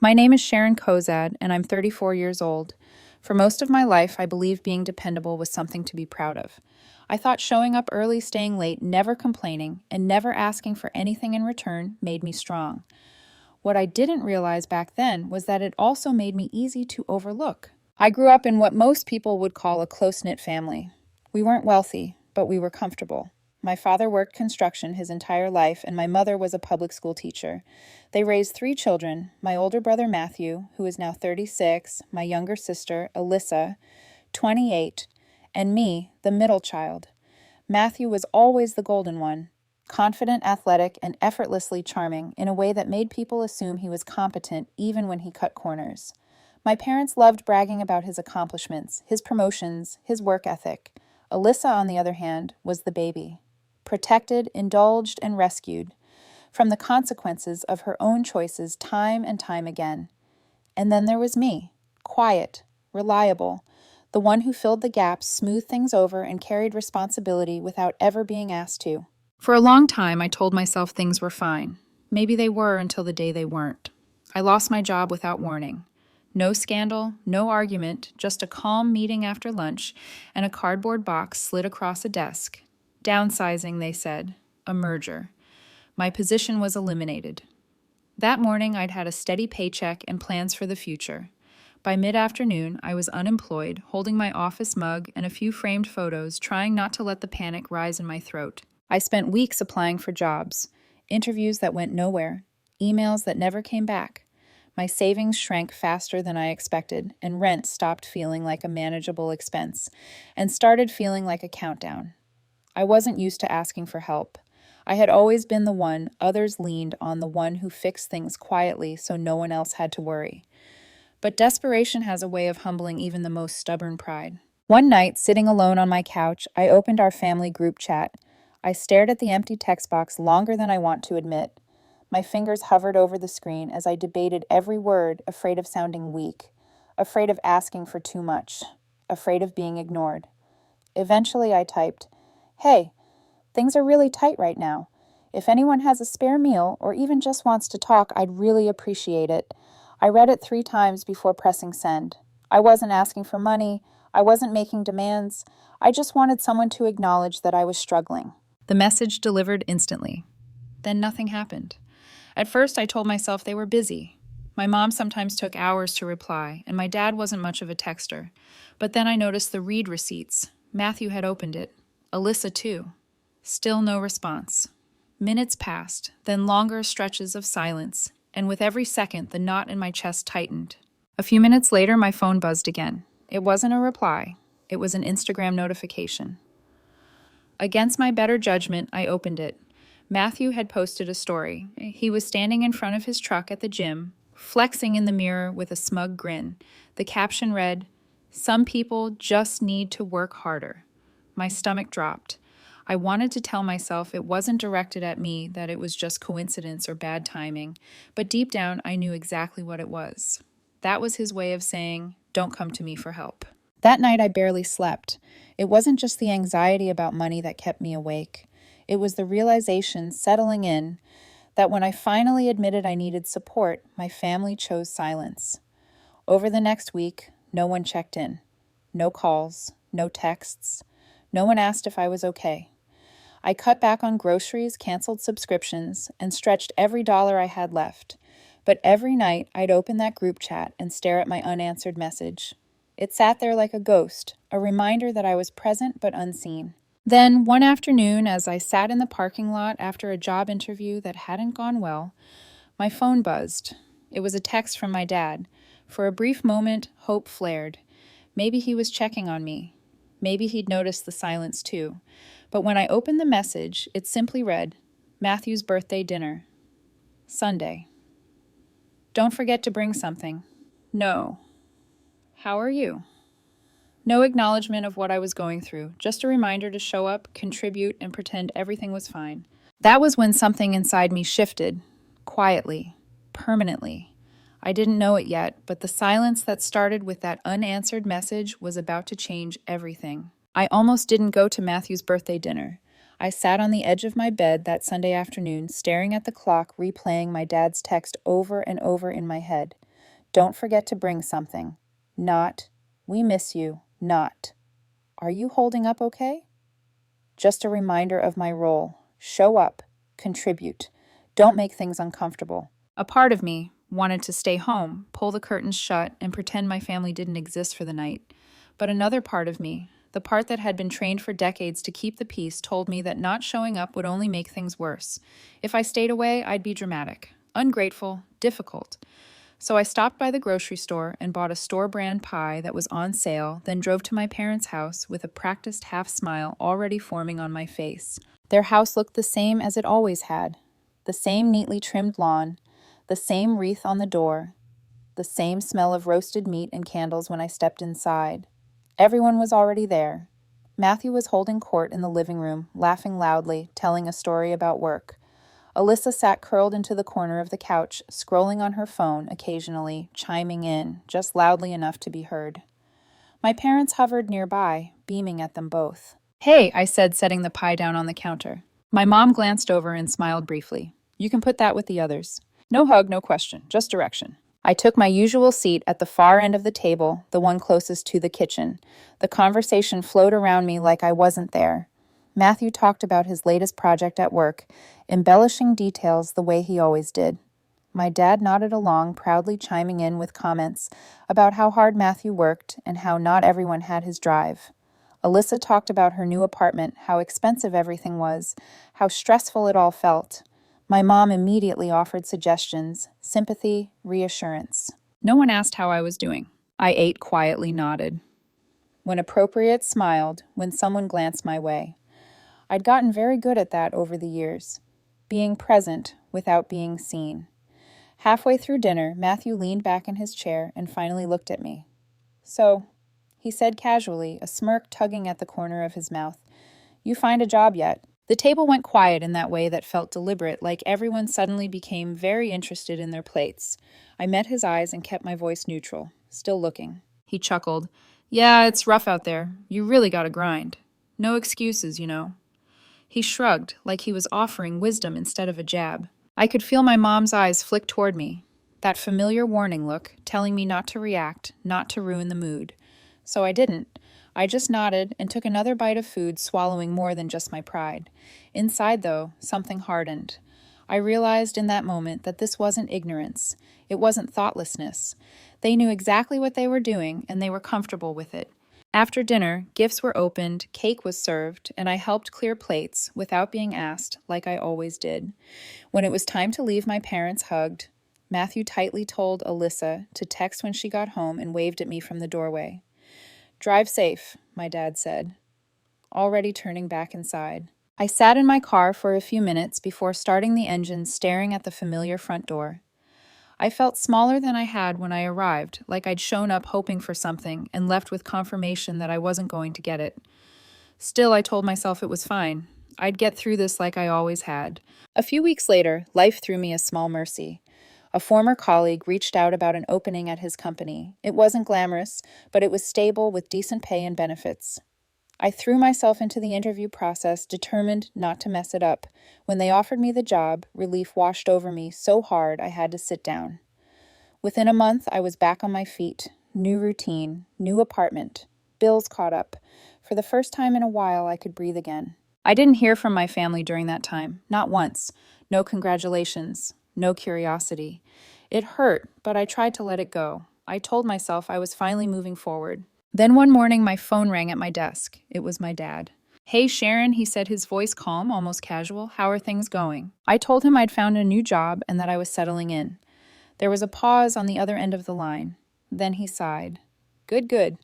My name is Sharon Kozad, and I'm 34 years old. For most of my life, I believed being dependable was something to be proud of. I thought showing up early, staying late, never complaining, and never asking for anything in return made me strong. What I didn't realize back then was that it also made me easy to overlook. I grew up in what most people would call a close-knit family. We weren't wealthy, but we were comfortable. My father worked construction his entire life, and my mother was a public school teacher. They raised 3 children, my older brother Matthew, who is now 36, my younger sister Alyssa, 28, and me, the middle child. Matthew was always the golden one, confident, athletic, and effortlessly charming in a way that made people assume he was competent even when he cut corners. My parents loved bragging about his accomplishments, his promotions, his work ethic. Alyssa, on the other hand, was the baby. Protected, indulged, and rescued from the consequences of her own choices time and time again. And then there was me, quiet, reliable, the one who filled the gaps, smoothed things over, and carried responsibility without ever being asked to. For a long time, I told myself things were fine. Maybe they were until the day they weren't. I lost my job without warning. No scandal, no argument, just a calm meeting after lunch, and a cardboard box slid across a desk. Downsizing, they said. A merger. My position was eliminated. That morning, I'd had a steady paycheck and plans for the future. By mid-afternoon, I was unemployed, holding my office mug and a few framed photos, trying not to let the panic rise in my throat. I spent weeks applying for jobs, interviews that went nowhere, emails that never came back. My savings shrank faster than I expected, and rent stopped feeling like a manageable expense and started feeling like a countdown. I wasn't used to asking for help. I had always been the one others leaned on, the one who fixed things quietly so no one else had to worry. But desperation has a way of humbling even the most stubborn pride. One night, sitting alone on my couch, I opened our family group chat. I stared at the empty text box longer than I want to admit. My fingers hovered over the screen as I debated every word, afraid of sounding weak, afraid of asking for too much, afraid of being ignored. Eventually, I typed, "Hey, things are really tight right now. If anyone has a spare meal or even just wants to talk, I'd really appreciate it." I read it 3 times before pressing send. I wasn't asking for money. I wasn't making demands. I just wanted someone to acknowledge that I was struggling. The message delivered instantly. Then nothing happened. At first, I told myself they were busy. My mom sometimes took hours to reply, and my dad wasn't much of a texter. But then I noticed the read receipts. Matthew had opened it. Alyssa, too. Still no response. Minutes passed, then longer stretches of silence, and with every second, the knot in my chest tightened. A few minutes later, my phone buzzed again. It wasn't a reply. It was an Instagram notification. Against my better judgment, I opened it. Matthew had posted a story. He was standing in front of his truck at the gym, flexing in the mirror with a smug grin. The caption read, "Some people just need to work harder." My stomach dropped. I wanted to tell myself it wasn't directed at me, that it was just coincidence or bad timing, but deep down I knew exactly what it was. That was his way of saying, "Don't come to me for help." That night I barely slept. It wasn't just the anxiety about money that kept me awake. It was the realization settling in that when I finally admitted I needed support, my family chose silence. Over the next week, no one checked in. No calls, no texts. No one asked if I was okay. I cut back on groceries, canceled subscriptions, and stretched every dollar I had left. But every night, I'd open that group chat and stare at my unanswered message. It sat there like a ghost, a reminder that I was present but unseen. Then, one afternoon, as I sat in the parking lot after a job interview that hadn't gone well, my phone buzzed. It was a text from my dad. For a brief moment, hope flared. Maybe he was checking on me. Maybe he'd noticed the silence too. But when I opened the message, it simply read, "Matthew's birthday dinner. Sunday. Don't forget to bring something. No. How are you?" No acknowledgement of what I was going through, just a reminder to show up, contribute, and pretend everything was fine. That was when something inside me shifted, quietly, permanently. I didn't know it yet, but the silence that started with that unanswered message was about to change everything. I almost didn't go to Matthew's birthday dinner. I sat on the edge of my bed that Sunday afternoon, staring at the clock, replaying my dad's text over and over in my head. Don't forget to bring something. Not, we miss you. Not, are you holding up okay? Just a reminder of my role. Show up. Contribute. Don't make things uncomfortable. A part of me wanted to stay home, pull the curtains shut, and pretend my family didn't exist for the night. But another part of me, the part that had been trained for decades to keep the peace, told me that not showing up would only make things worse. If I stayed away, I'd be dramatic, ungrateful, difficult. So I stopped by the grocery store and bought a store-brand pie that was on sale, then drove to my parents' house with a practiced half-smile already forming on my face. Their house looked the same as it always had. The same neatly trimmed lawn, the same wreath on the door, the same smell of roasted meat and candles when I stepped inside. Everyone was already there. Matthew was holding court in the living room, laughing loudly, telling a story about work. Alyssa sat curled into the corner of the couch, scrolling on her phone occasionally, chiming in, just loudly enough to be heard. My parents hovered nearby, beaming at them both. "Hey," I said, setting the pie down on the counter. My mom glanced over and smiled briefly. "You can put that with the others." No hug, no question, just direction. I took my usual seat at the far end of the table, the one closest to the kitchen. The conversation flowed around me like I wasn't there. Matthew talked about his latest project at work, embellishing details the way he always did. My dad nodded along, proudly chiming in with comments about how hard Matthew worked and how not everyone had his drive. Alyssa talked about her new apartment, how expensive everything was, how stressful it all felt. My mom immediately offered suggestions, sympathy, reassurance. No one asked how I was doing. I ate quietly, nodded. When appropriate, smiled when someone glanced my way. I'd gotten very good at that over the years, being present without being seen. Halfway through dinner, Matthew leaned back in his chair and finally looked at me. "So," he said casually, a smirk tugging at the corner of his mouth, "you find a job yet?" The table went quiet in that way that felt deliberate, like everyone suddenly became very interested in their plates. I met his eyes and kept my voice neutral, still looking. He chuckled. "Yeah, it's rough out there. You really gotta grind. No excuses, you know." He shrugged, like he was offering wisdom instead of a jab. I could feel my mom's eyes flick toward me, that familiar warning look, telling me not to react, not to ruin the mood. So I didn't. I just nodded and took another bite of food, swallowing more than just my pride. Inside, though, something hardened. I realized in that moment that this wasn't ignorance. It wasn't thoughtlessness. They knew exactly what they were doing, and they were comfortable with it. After dinner, gifts were opened, cake was served, and I helped clear plates without being asked, like I always did. When it was time to leave, my parents hugged. Matthew tightly told Alyssa to text when she got home and waved at me from the doorway. "Drive safe," my dad said, already turning back inside. I sat in my car for a few minutes before starting the engine, staring at the familiar front door. I felt smaller than I had when I arrived, like I'd shown up hoping for something and left with confirmation that I wasn't going to get it. Still, I told myself it was fine. I'd get through this like I always had. A few weeks later, life threw me a small mercy. A former colleague reached out about an opening at his company. It wasn't glamorous, but it was stable with decent pay and benefits. I threw myself into the interview process, determined not to mess it up. When they offered me the job, relief washed over me so hard I had to sit down. Within a month, I was back on my feet. New routine, new apartment, bills caught up. For the first time in a while, I could breathe again. I didn't hear from my family during that time, not once. No congratulations, no curiosity. It hurt, but I tried to let it go. I told myself I was finally moving forward. Then one morning, my phone rang at my desk. It was my dad. "Hey, Sharon," he said, his voice calm, almost casual. "How are things going?" I told him I'd found a new job and that I was settling in. There was a pause on the other end of the line. Then he sighed. Good, good.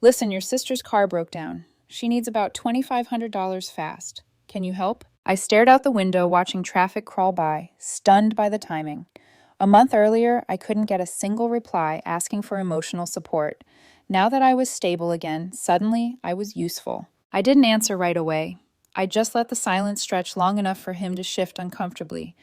Listen, your sister's car broke down. She needs about $2,500 fast. Can you help?" I stared out the window, watching traffic crawl by, stunned by the timing. A month earlier, I couldn't get a single reply asking for emotional support. Now that I was stable again, suddenly I was useful. I didn't answer right away. I just let the silence stretch long enough for him to shift uncomfortably.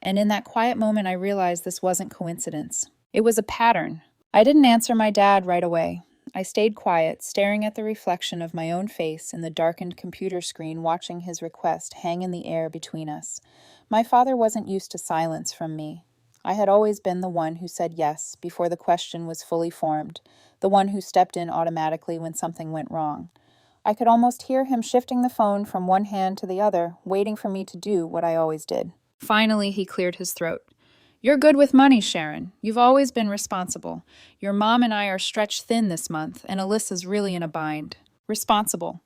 And in that quiet moment, I realized this wasn't coincidence. It was a pattern. I didn't answer my dad right away. I stayed quiet, staring at the reflection of my own face in the darkened computer screen, watching his request hang in the air between us. My father wasn't used to silence from me. I had always been the one who said yes before the question was fully formed, the one who stepped in automatically when something went wrong. I could almost hear him shifting the phone from one hand to the other, waiting for me to do what I always did. Finally, he cleared his throat. You're good with money, Sharon. You've always been responsible. Your mom and I are stretched thin this month, and Alyssa's really in a bind. Responsible.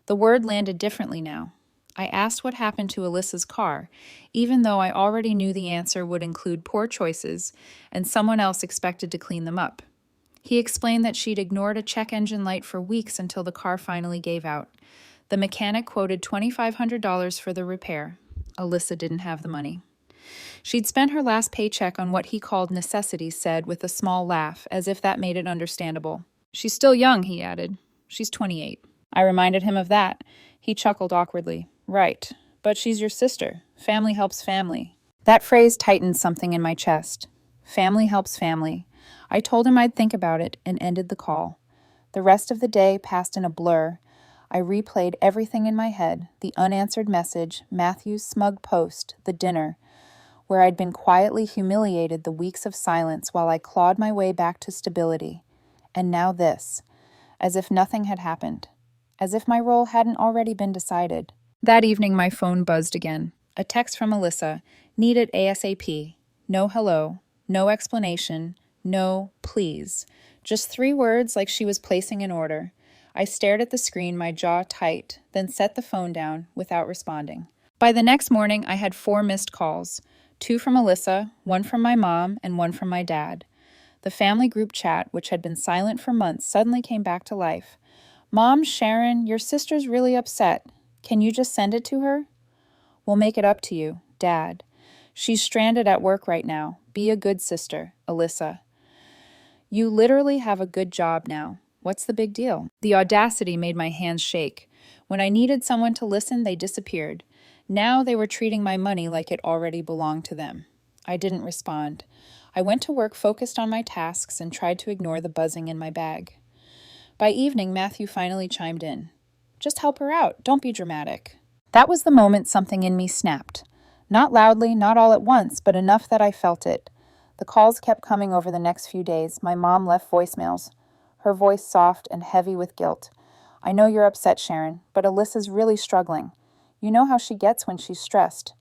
The word landed differently now. I asked what happened to Alyssa's car, even though I already knew the answer would include poor choices and someone else expected to clean them up. He explained that she'd ignored a check engine light for weeks until the car finally gave out. The mechanic quoted $2,500 for the repair. Alyssa didn't have the money. She'd spent her last paycheck on what he called necessities, said with a small laugh, as if that made it understandable. She's still young, he added. She's 28. I reminded him of that. He chuckled awkwardly. Right, but she's your sister. Family helps family. That phrase tightened something in my chest. Family helps family. I told him I'd think about it and ended the call. The rest of the day passed in a blur. I replayed everything in my head, the unanswered message, Matthew's smug post, the dinner, where I'd been quietly humiliated the weeks of silence while I clawed my way back to stability. And now this, as if nothing had happened, as if my role hadn't already been decided. That evening my phone buzzed again. A text from Alyssa, needed ASAP. No hello, no explanation, no please. Just 3 words like she was placing an order. I stared at the screen, my jaw tight, then set the phone down without responding. By the next morning, I had 4 missed calls. 2 from Alyssa, 1 from my mom, and 1 from my dad. The family group chat, which had been silent for months, suddenly came back to life. Mom, Sharon, your sister's really upset. Can you just send it to her? We'll make it up to you, Dad. She's stranded at work right now. Be a good sister, Alyssa. You literally have a good job now. What's the big deal? The audacity made my hands shake. When I needed someone to listen, they disappeared. Now they were treating my money like it already belonged to them. I didn't respond. I went to work focused on my tasks and tried to ignore the buzzing in my bag. By evening, Matthew finally chimed in. Just help her out. Don't be dramatic. That was the moment something in me snapped. Not loudly, not all at once, but enough that I felt it. The calls kept coming over the next few days. My mom left voicemails, her voice soft and heavy with guilt. I know you're upset, Sharon, but Alyssa's really struggling. You know how she gets when she's stressed.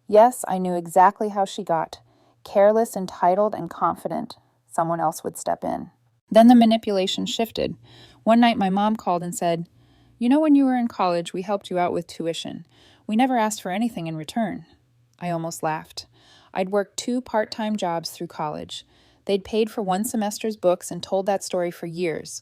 Yes, I knew exactly how she got. Careless, entitled, and confident. Someone else would step in. Then the manipulation shifted. One night my mom called and said, You know, when you were in college, we helped you out with tuition. We never asked for anything in return. I almost laughed. I'd worked 2 part-time jobs through college. They'd paid for 1 semester's books and told that story for years,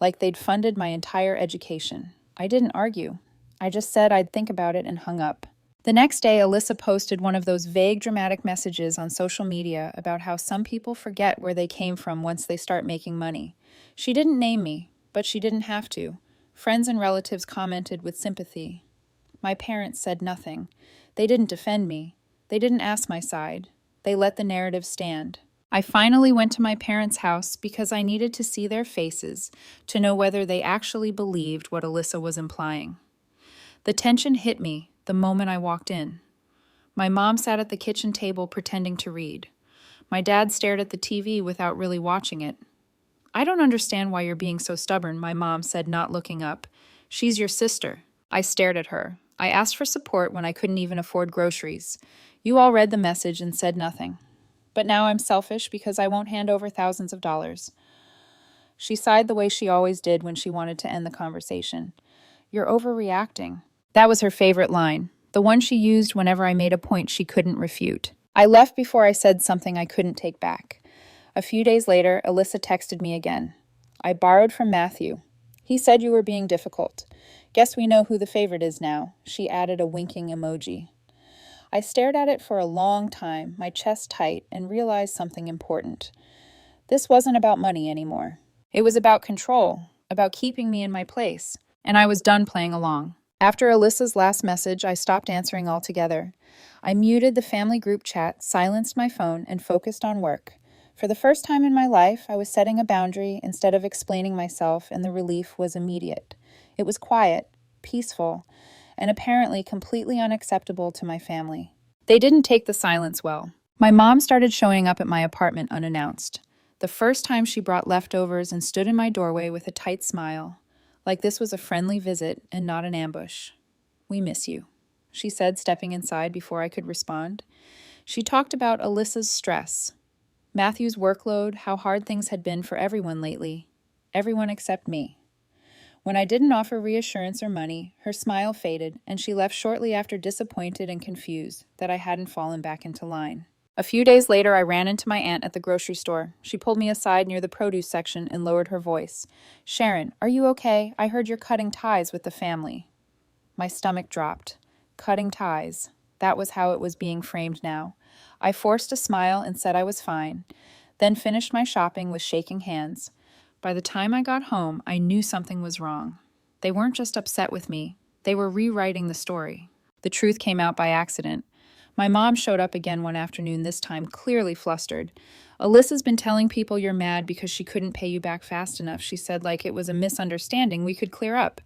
like they'd funded my entire education. I didn't argue. I just said I'd think about it and hung up. The next day, Alyssa posted one of those vague, dramatic messages on social media about how some people forget where they came from once they start making money. She didn't name me, but she didn't have to. Friends and relatives commented with sympathy. My parents said nothing. They didn't defend me. They didn't ask my side. They let the narrative stand. I finally went to my parents' house because I needed to see their faces to know whether they actually believed what Alyssa was implying. The tension hit me the moment I walked in. My mom sat at the kitchen table pretending to read. My dad stared at the TV without really watching it. I don't understand why you're being so stubborn, my mom said, not looking up. She's your sister. I stared at her. I asked for support when I couldn't even afford groceries. You all read the message and said nothing. But now I'm selfish because I won't hand over thousands of dollars. She sighed the way she always did when she wanted to end the conversation. You're overreacting. That was her favorite line, the one she used whenever I made a point she couldn't refute. I left before I said something I couldn't take back. A few days later, Alyssa texted me again. I borrowed from Matthew. He said you were being difficult. Guess we know who the favorite is now. She added a winking emoji. I stared at it for a long time, my chest tight, and realized something important. This wasn't about money anymore. It was about control, about keeping me in my place, and I was done playing along. After Alyssa's last message, I stopped answering altogether. I muted the family group chat, silenced my phone, and focused on work. For the first time in my life, I was setting a boundary instead of explaining myself, and the relief was immediate. It was quiet, peaceful, and apparently completely unacceptable to my family. They didn't take the silence well. My mom started showing up at my apartment unannounced. The first time she brought leftovers and stood in my doorway with a tight smile, like this was a friendly visit and not an ambush. "We miss you," she said, stepping inside before I could respond. She talked about Alyssa's stress, Matthew's workload, how hard things had been for everyone lately. Everyone except me. When I didn't offer reassurance or money, her smile faded, and she left shortly after, disappointed and confused that I hadn't fallen back into line. A few days later, I ran into my aunt at the grocery store. She pulled me aside near the produce section and lowered her voice. "Sharon, are you okay? I heard you're cutting ties with the family." My stomach dropped. Cutting ties. That was how it was being framed now. I forced a smile and said I was fine, then finished my shopping with shaking hands. By the time I got home, I knew something was wrong. They weren't just upset with me. They were rewriting the story. The truth came out by accident. My mom showed up again one afternoon, this time clearly flustered. "Alyssa's been telling people you're mad because she couldn't pay you back fast enough," she said, like it was a misunderstanding we could clear up.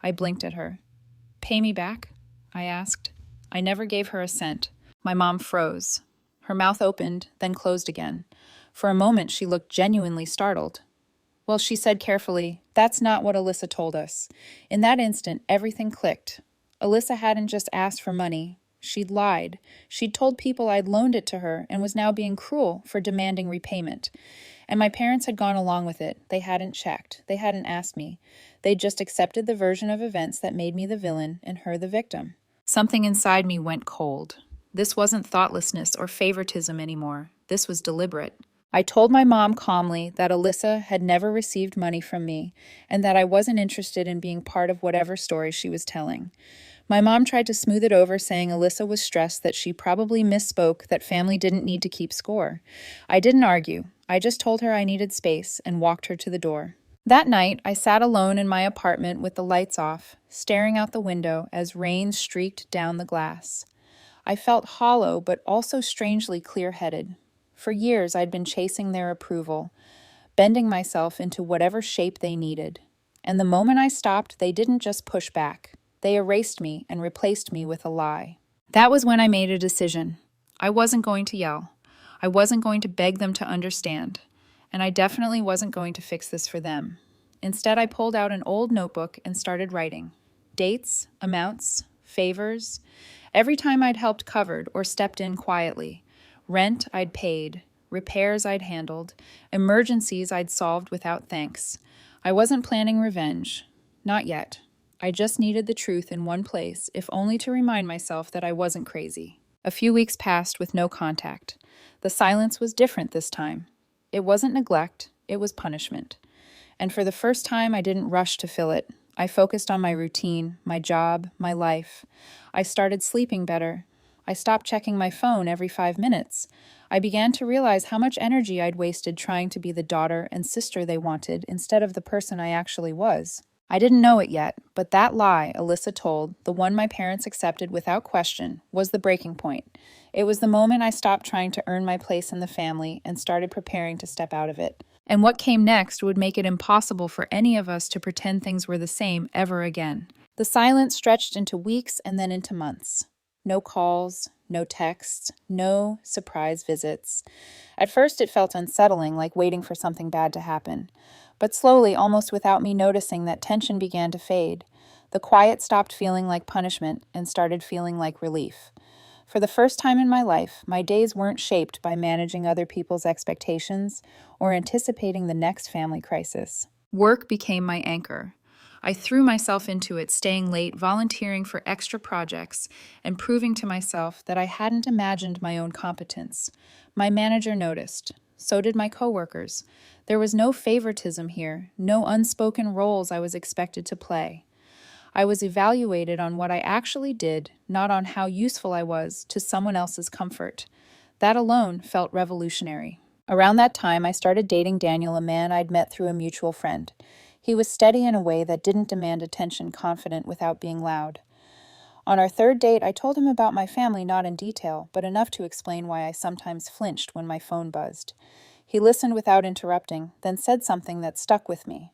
I blinked at her. "Pay me back?" I asked. I never gave her a cent. My mom froze. Her mouth opened, then closed again. For a moment, she looked genuinely startled. "Well," she said carefully, "that's not what Alyssa told us." In that instant, everything clicked. Alyssa hadn't just asked for money. She'd lied. She'd told people I'd loaned it to her and was now being cruel for demanding repayment. And my parents had gone along with it. They hadn't checked. They hadn't asked me. They'd just accepted the version of events that made me the villain and her the victim. Something inside me went cold. This wasn't thoughtlessness or favoritism anymore. This was deliberate. I told my mom calmly that Alyssa had never received money from me and that I wasn't interested in being part of whatever story she was telling. My mom tried to smooth it over, saying Alyssa was stressed, that she probably misspoke, that family didn't need to keep score. I didn't argue. I just told her I needed space and walked her to the door. That night, I sat alone in my apartment with the lights off, staring out the window as rain streaked down the glass. I felt hollow, but also strangely clear-headed. For years, I'd been chasing their approval, bending myself into whatever shape they needed. And the moment I stopped, they didn't just push back. They erased me and replaced me with a lie. That was when I made a decision. I wasn't going to yell. I wasn't going to beg them to understand. And I definitely wasn't going to fix this for them. Instead, I pulled out an old notebook and started writing. Dates, amounts, favors. Every time I'd helped covered or stepped in quietly. Rent I'd paid. Repairs I'd handled. Emergencies I'd solved without thanks. I wasn't planning revenge. Not yet. I just needed the truth in one place, if only to remind myself that I wasn't crazy. A few weeks passed with no contact. The silence was different this time. It wasn't neglect, it was punishment. And for the first time, I didn't rush to fill it. I focused on my routine, my job, my life. I started sleeping better. I stopped checking my phone every 5 minutes. I began to realize how much energy I'd wasted trying to be the daughter and sister they wanted instead of the person I actually was. I didn't know it yet, but that lie Alyssa told, the one my parents accepted without question, was the breaking point. It was the moment I stopped trying to earn my place in the family and started preparing to step out of it. And what came next would make it impossible for any of us to pretend things were the same ever again. The silence stretched into weeks and then into months. No calls, no texts, no surprise visits. At first it felt unsettling, like waiting for something bad to happen. But slowly, almost without me noticing, that tension began to fade. The quiet stopped feeling like punishment and started feeling like relief. For the first time in my life, my days weren't shaped by managing other people's expectations or anticipating the next family crisis. Work became my anchor. I threw myself into it, staying late, volunteering for extra projects, and proving to myself that I hadn't imagined my own competence. My manager noticed. So did my coworkers. There was no favoritism here, no unspoken roles I was expected to play. I was evaluated on what I actually did, not on how useful I was to someone else's comfort. That alone felt revolutionary. Around that time, I started dating Daniel, a man I'd met through a mutual friend. He was steady in a way that didn't demand attention, confident without being loud. On our third date, I told him about my family, not in detail, but enough to explain why I sometimes flinched when my phone buzzed. He listened without interrupting, then said something that stuck with me.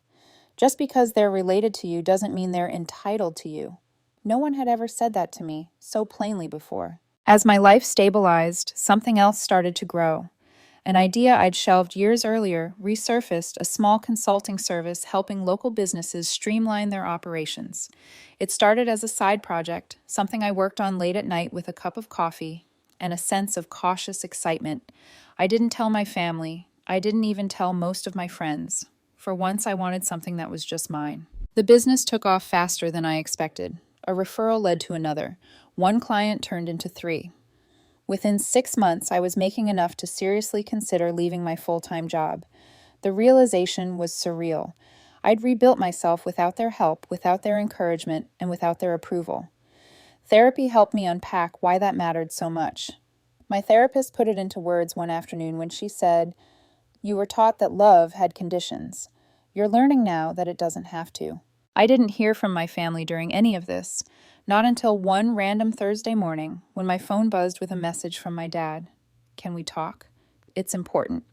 Just because they're related to you doesn't mean they're entitled to you. No one had ever said that to me so plainly before. As my life stabilized, something else started to grow. An idea I'd shelved years earlier resurfaced, a small consulting service helping local businesses streamline their operations. It started as a side project, something I worked on late at night with a cup of coffee and a sense of cautious excitement. I didn't tell my family. I didn't even tell most of my friends. For once, I wanted something that was just mine. The business took off faster than I expected. A referral led to another. One client turned into 3. Within 6 months, I was making enough to seriously consider leaving my full-time job. The realization was surreal. I'd rebuilt myself without their help, without their encouragement, and without their approval. Therapy helped me unpack why that mattered so much. My therapist put it into words one afternoon when she said, "You were taught that love had conditions. You're learning now that it doesn't have to." I didn't hear from my family during any of this, not until one random Thursday morning when my phone buzzed with a message from my dad. "Can we talk? It's important."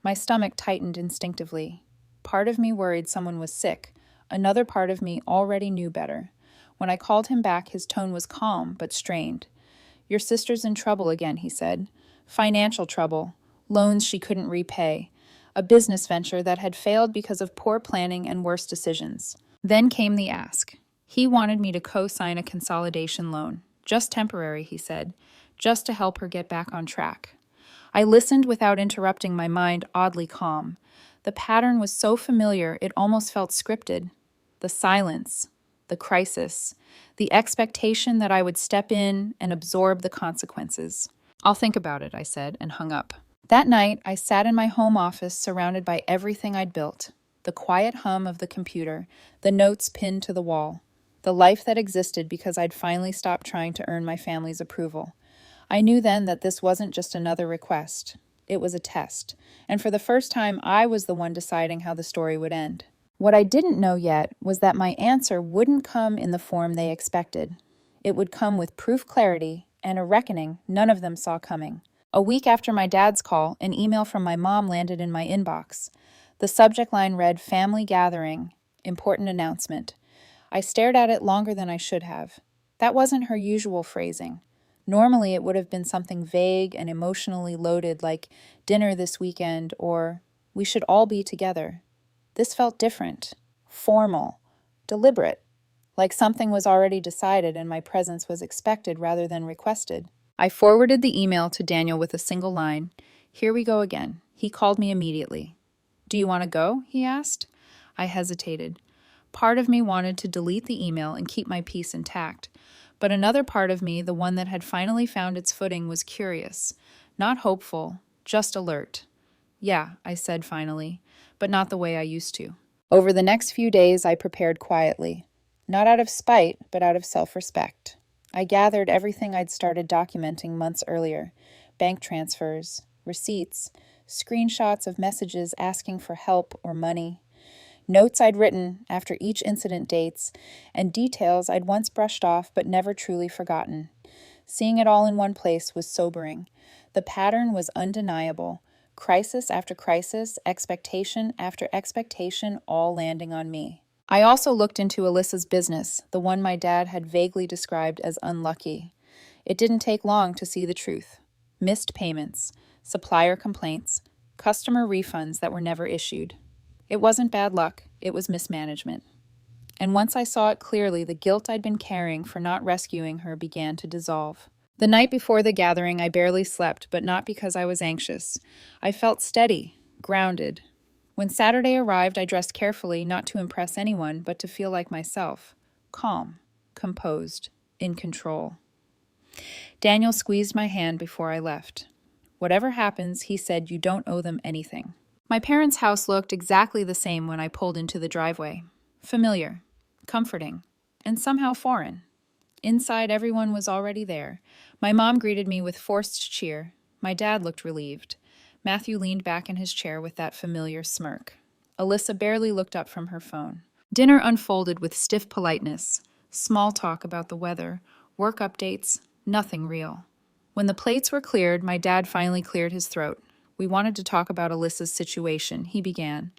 My stomach tightened instinctively. Part of me worried someone was sick. Another part of me already knew better. When I called him back, his tone was calm but strained. "Your sister's in trouble again," he said. "Financial trouble. Loans she couldn't repay. A business venture that had failed because of poor planning and worse decisions." Then came the ask. He wanted me to co-sign a consolidation loan. Just temporary, he said. Just to help her get back on track. I listened without interrupting, my mind oddly calm. The pattern was so familiar it almost felt scripted. The silence, the crisis, the expectation that I would step in and absorb the consequences. "I'll think about it," I said, and hung up. That night, I sat in my home office surrounded by everything I'd built. The quiet hum of the computer, the notes pinned to the wall. The life that existed because I'd finally stopped trying to earn my family's approval. I knew then that this wasn't just another request. It was a test. And for the first time, I was the one deciding how the story would end. What I didn't know yet was that my answer wouldn't come in the form they expected. It would come with proof clarity and a reckoning none of them saw coming. A week after my dad's call, an email from my mom landed in my inbox. The subject line read, "Family Gathering, Important Announcement." I stared at it longer than I should have. That wasn't her usual phrasing. Normally, it would have been something vague and emotionally loaded like "dinner this weekend" or "we should all be together." This felt different, formal, deliberate, like something was already decided and my presence was expected rather than requested. I forwarded the email to Daniel with a single line. "Here we go again." He called me immediately. "Do you want to go?" he asked. I hesitated. Part of me wanted to delete the email and keep my peace intact, but another part of me, the one that had finally found its footing, was curious. Not hopeful, just alert. "Yeah," I said finally, but not the way I used to. Over the next few days, I prepared quietly. Not out of spite, but out of self-respect. I gathered everything I'd started documenting months earlier. Bank transfers, receipts, screenshots of messages asking for help or money, notes I'd written after each incident dates, and details I'd once brushed off but never truly forgotten. Seeing it all in one place was sobering. The pattern was undeniable. Crisis after crisis, expectation after expectation, all landing on me. I also looked into Alyssa's business, the one my dad had vaguely described as unlucky. It didn't take long to see the truth. Missed payments, supplier complaints, customer refunds that were never issued. It wasn't bad luck, it was mismanagement. And once I saw it clearly, the guilt I'd been carrying for not rescuing her began to dissolve. The night before the gathering, I barely slept, but not because I was anxious. I felt steady, grounded. When Saturday arrived, I dressed carefully, not to impress anyone, but to feel like myself. Calm, composed, in control. Daniel squeezed my hand before I left. "Whatever happens," he said, "you don't owe them anything." My parents' house looked exactly the same when I pulled into the driveway. Familiar, comforting, and somehow foreign. Inside, everyone was already there. My mom greeted me with forced cheer. My dad looked relieved. Matthew leaned back in his chair with that familiar smirk. Alyssa barely looked up from her phone. Dinner unfolded with stiff politeness. Small talk about the weather, work updates, nothing real. When the plates were cleared, my dad finally cleared his throat. "We wanted to talk about Alyssa's situation," he began.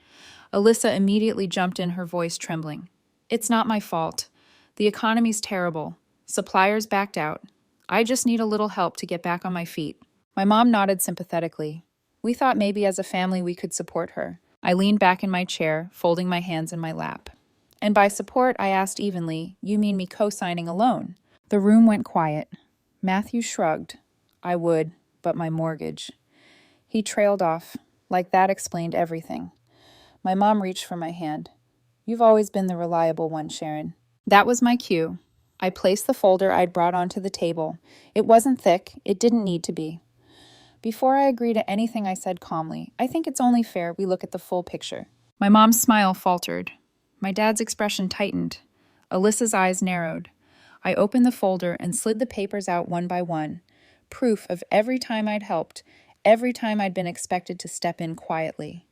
Alyssa immediately jumped in, her voice trembling. "It's not my fault. The economy's terrible. Suppliers backed out. I just need a little help to get back on my feet. My mom nodded sympathetically. We thought maybe as a family we could support her. I leaned back in my chair, folding my hands in my lap. And by support, I asked evenly, you mean me co-signing a loan? The room went quiet. Matthew shrugged. I would, but my mortgage. He trailed off. Like that explained everything. My mom reached for my hand. You've always been the reliable one, Sharon. That was my cue. I placed the folder I'd brought onto the table. It wasn't thick. It didn't need to be. Before I agree to anything, I said calmly, I think it's only fair we look at the full picture. My mom's smile faltered. My dad's expression tightened. Alyssa's eyes narrowed. I opened the folder and slid the papers out one by one. Proof of every time I'd helped, every time I'd been expected to step in quietly.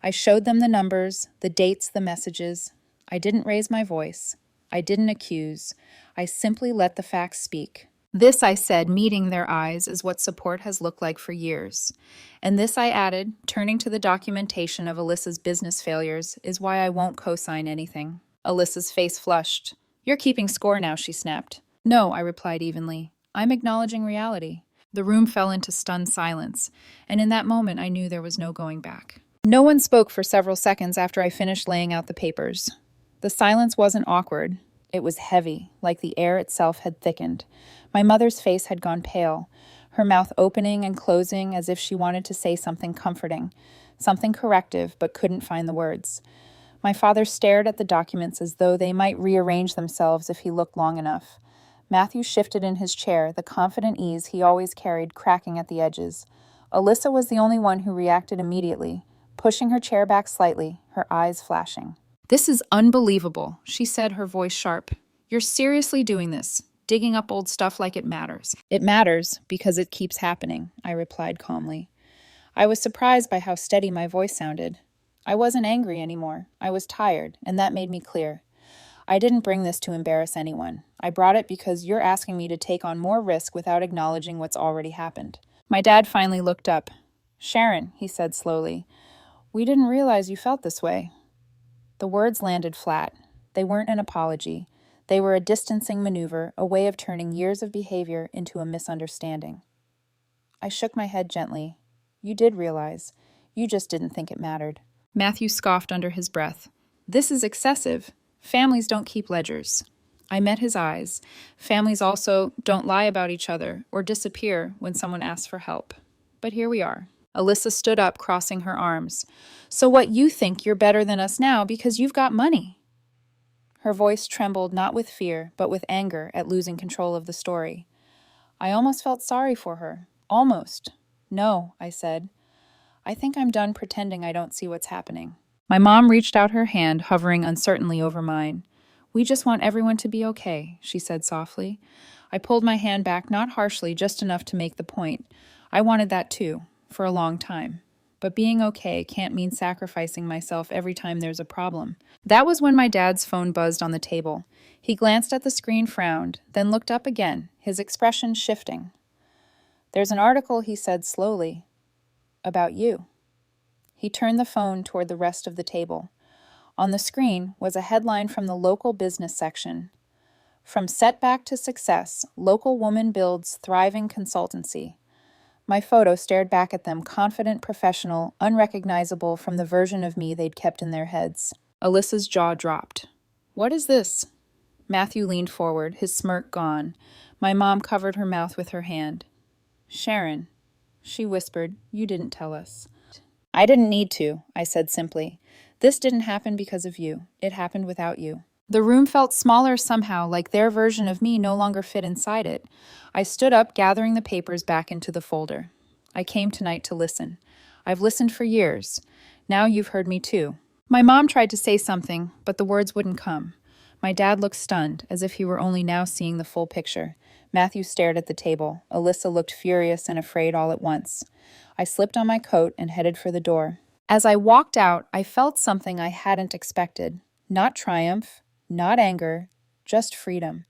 I showed them the numbers, the dates, the messages. I didn't raise my voice. I didn't accuse. I simply let the facts speak. This, I said, meeting their eyes, is what support has looked like for years. And this, I added, turning to the documentation of Alyssa's business failures, is why I won't co-sign anything. Alyssa's face flushed. You're keeping score now, she snapped. No, I replied evenly. I'm acknowledging reality. The room fell into stunned silence, and in that moment I knew there was no going back. No one spoke for several seconds after I finished laying out the papers. The silence wasn't awkward. It was heavy, like the air itself had thickened. My mother's face had gone pale, her mouth opening and closing as if she wanted to say something comforting, something corrective, but couldn't find the words. My father stared at the documents as though they might rearrange themselves if he looked long enough. Matthew shifted in his chair, the confident ease he always carried cracking at the edges. Alyssa was the only one who reacted immediately, pushing her chair back slightly, her eyes flashing. This is unbelievable, she said, her voice sharp. You're seriously doing this, digging up old stuff like it matters. It matters because it keeps happening, I replied calmly. I was surprised by how steady my voice sounded. I wasn't angry anymore. I was tired, and that made me clear. I didn't bring this to embarrass anyone. I brought it because you're asking me to take on more risk without acknowledging what's already happened. My dad finally looked up. Sharon, he said slowly, we didn't realize you felt this way. The words landed flat. They weren't an apology. They were a distancing maneuver, a way of turning years of behavior into a misunderstanding. I shook my head gently. You did realize. You just didn't think it mattered. Matthew scoffed under his breath. This is excessive. Families don't keep ledgers. I met his eyes. Families also don't lie about each other or disappear when someone asks for help. But here we are. Alyssa stood up, crossing her arms. So what, you think you're better than us now because you've got money? Her voice trembled not with fear, but with anger at losing control of the story. I almost felt sorry for her. Almost. No, I said. I think I'm done pretending I don't see what's happening. My mom reached out her hand, hovering uncertainly over mine. We just want everyone to be okay, she said softly. I pulled my hand back, not harshly, just enough to make the point. I wanted that too, for a long time. But being okay can't mean sacrificing myself every time there's a problem. That was when my dad's phone buzzed on the table. He glanced at the screen, frowned, then looked up again, his expression shifting. There's an article, he said slowly, about you. He turned the phone toward the rest of the table. On the screen was a headline from the local business section. From setback to success, local woman builds thriving consultancy. My photo stared back at them, confident, professional, unrecognizable from the version of me they'd kept in their heads. Alyssa's jaw dropped. What is this? Matthew leaned forward, his smirk gone. My mom covered her mouth with her hand. Sharon, she whispered, you didn't tell us. I didn't need to, I said simply. This didn't happen because of you. It happened without you. The room felt smaller somehow, like their version of me no longer fit inside it. I stood up, gathering the papers back into the folder. I came tonight to listen. I've listened for years. Now you've heard me too. My mom tried to say something, but the words wouldn't come. My dad looked stunned, as if he were only now seeing the full picture. Matthew stared at the table. Alyssa looked furious and afraid all at once. I slipped on my coat and headed for the door. As I walked out, I felt something I hadn't expected. Not triumph, not anger, just freedom.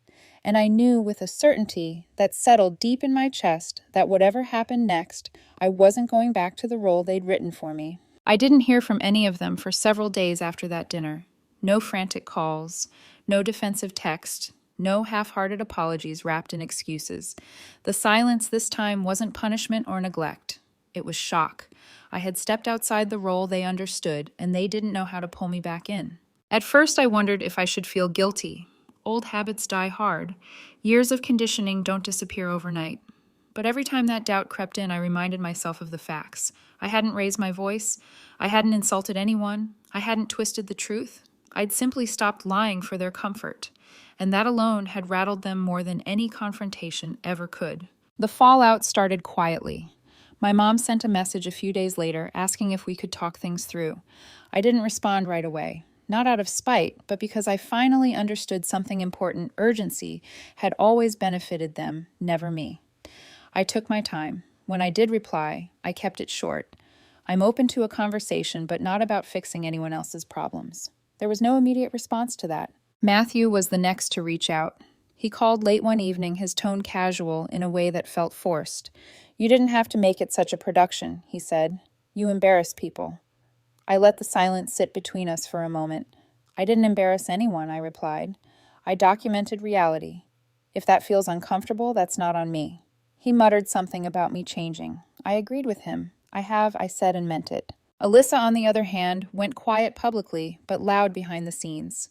And I knew with a certainty that settled deep in my chest that whatever happened next, I wasn't going back to the role they'd written for me. I didn't hear from any of them for several days after that dinner. No frantic calls, no defensive text, No half-hearted apologies wrapped in excuses. The silence this time wasn't punishment or neglect. It was shock. I had stepped outside the role they understood, and they didn't know how to pull me back in. At first, I wondered if I should feel guilty. Old habits die hard. Years of conditioning don't disappear overnight. But every time that doubt crept in, I reminded myself of the facts. I hadn't raised my voice. I hadn't insulted anyone. I hadn't twisted the truth. I'd simply stopped lying for their comfort. And that alone had rattled them more than any confrontation ever could. The fallout started quietly. My mom sent a message a few days later asking if we could talk things through. I didn't respond right away. Not out of spite, but because I finally understood something important. Urgency had always benefited them, never me. I took my time. When I did reply, I kept it short. I'm open to a conversation, but not about fixing anyone else's problems. There was no immediate response to that. Matthew was the next to reach out. He called late one evening, his tone casual in a way that felt forced. "You didn't have to make it such a production," he said. "You embarrass people." I let the silence sit between us for a moment. "I didn't embarrass anyone," I replied. "I documented reality. If that feels uncomfortable, that's not on me." He muttered something about me changing. I agreed with him. I said and meant it. Alyssa, on the other hand, went quiet publicly, but loud behind the scenes.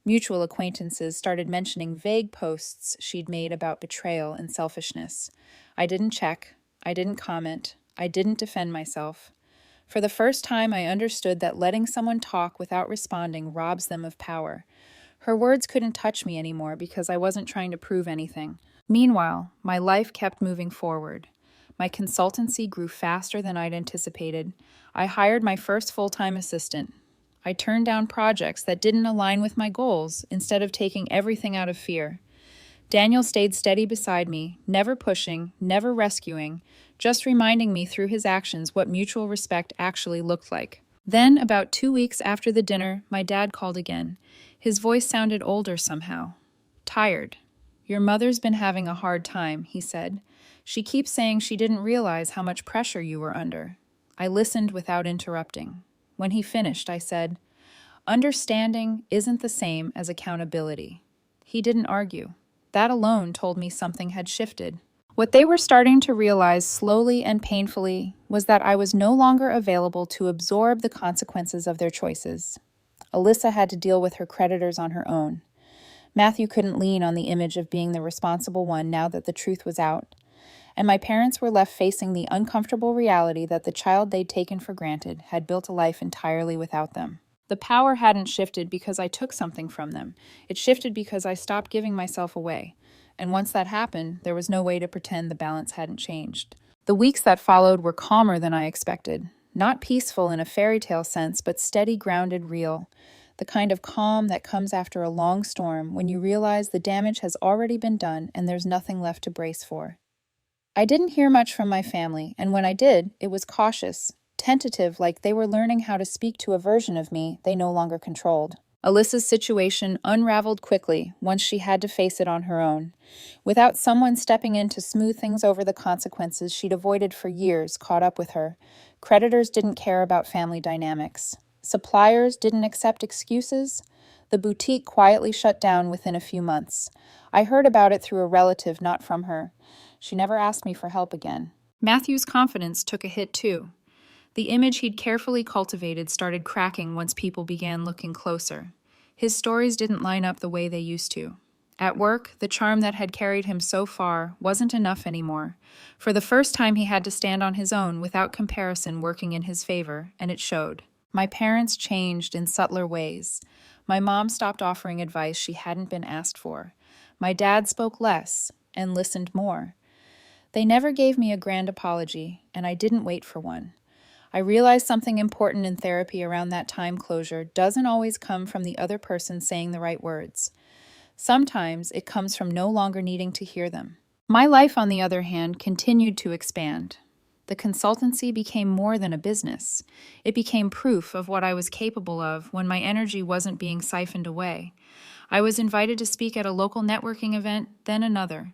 Mutual acquaintances started mentioning vague posts she'd made about betrayal and selfishness. I didn't check. I didn't comment. I didn't defend myself. For the first time, I understood that letting someone talk without responding robs them of power. Her words couldn't touch me anymore because I wasn't trying to prove anything. Meanwhile, my life kept moving forward. My consultancy grew faster than I'd anticipated. I hired my first full-time assistant. I turned down projects that didn't align with my goals instead of taking everything out of fear. Daniel stayed steady beside me, never pushing, never rescuing, just reminding me through his actions what mutual respect actually looked like. Then, about 2 weeks after the dinner, my dad called again. His voice sounded older somehow. Tired. "Your mother's been having a hard time," he said. "She keeps saying she didn't realize how much pressure you were under." I listened without interrupting. When he finished, I said, "Understanding isn't the same as accountability." He didn't argue. That alone told me something had shifted. What they were starting to realize slowly and painfully was that I was no longer available to absorb the consequences of their choices. Alyssa had to deal with her creditors on her own. Matthew couldn't lean on the image of being the responsible one now that the truth was out. And my parents were left facing the uncomfortable reality that the child they'd taken for granted had built a life entirely without them. The power hadn't shifted because I took something from them. It shifted because I stopped giving myself away. And once that happened, there was no way to pretend the balance hadn't changed. The weeks that followed were calmer than I expected. Not peaceful in a fairy tale sense, but steady, grounded, real. The kind of calm that comes after a long storm when you realize the damage has already been done and there's nothing left to brace for. I didn't hear much from my family, and when I did, it was cautious, tentative, like they were learning how to speak to a version of me they no longer controlled. Alyssa's situation unraveled quickly once she had to face it on her own. Without someone stepping in to smooth things over, the consequences she'd avoided for years caught up with her. Creditors didn't care about family dynamics. Suppliers didn't accept excuses. The boutique quietly shut down within a few months. I heard about it through a relative, not from her. She never asked me for help again. Matthew's confidence took a hit too. The image he'd carefully cultivated started cracking once people began looking closer. His stories didn't line up the way they used to. At work, the charm that had carried him so far wasn't enough anymore. For the first time, he had to stand on his own without comparison working in his favor, and it showed. My parents changed in subtler ways. My mom stopped offering advice she hadn't been asked for. My dad spoke less and listened more. They never gave me a grand apology, and I didn't wait for one. I realized something important in therapy around that time closure doesn't always come from the other person saying the right words. Sometimes it comes from no longer needing to hear them. My life, on the other hand, continued to expand. The consultancy became more than a business. It became proof of what I was capable of when my energy wasn't being siphoned away. I was invited to speak at a local networking event, then another.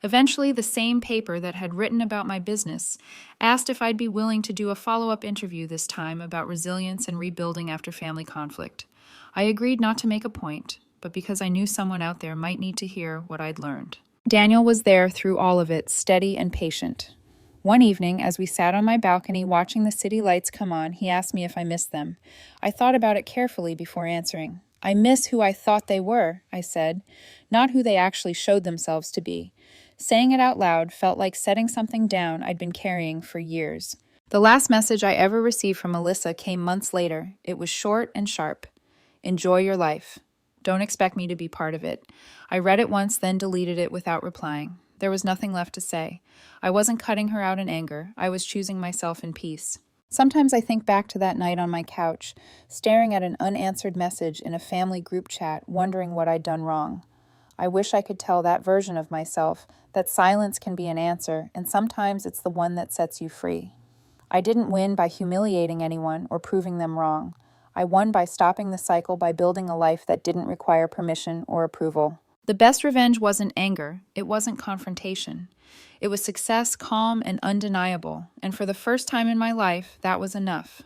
Eventually, the same paper that had written about my business asked if I'd be willing to do a follow-up interview this time about resilience and rebuilding after family conflict. I agreed not to make a point, but because I knew someone out there might need to hear what I'd learned. Daniel was there through all of it, steady and patient. One evening, as we sat on my balcony watching the city lights come on, he asked me if I missed them. I thought about it carefully before answering. I miss who I thought they were, I said, not who they actually showed themselves to be. Saying it out loud felt like setting something down I'd been carrying for years. The last message I ever received from Melissa came months later. It was short and sharp. Enjoy your life. Don't expect me to be part of it. I read it once, then deleted it without replying. There was nothing left to say. I wasn't cutting her out in anger. I was choosing myself in peace. Sometimes I think back to that night on my couch, staring at an unanswered message in a family group chat, wondering what I'd done wrong. I wish I could tell that version of myself that silence can be an answer, and sometimes it's the one that sets you free. I didn't win by humiliating anyone or proving them wrong. I won by stopping the cycle, by building a life that didn't require permission or approval. The best revenge wasn't anger. It wasn't confrontation. It was success, calm and undeniable. And for the first time in my life, that was enough.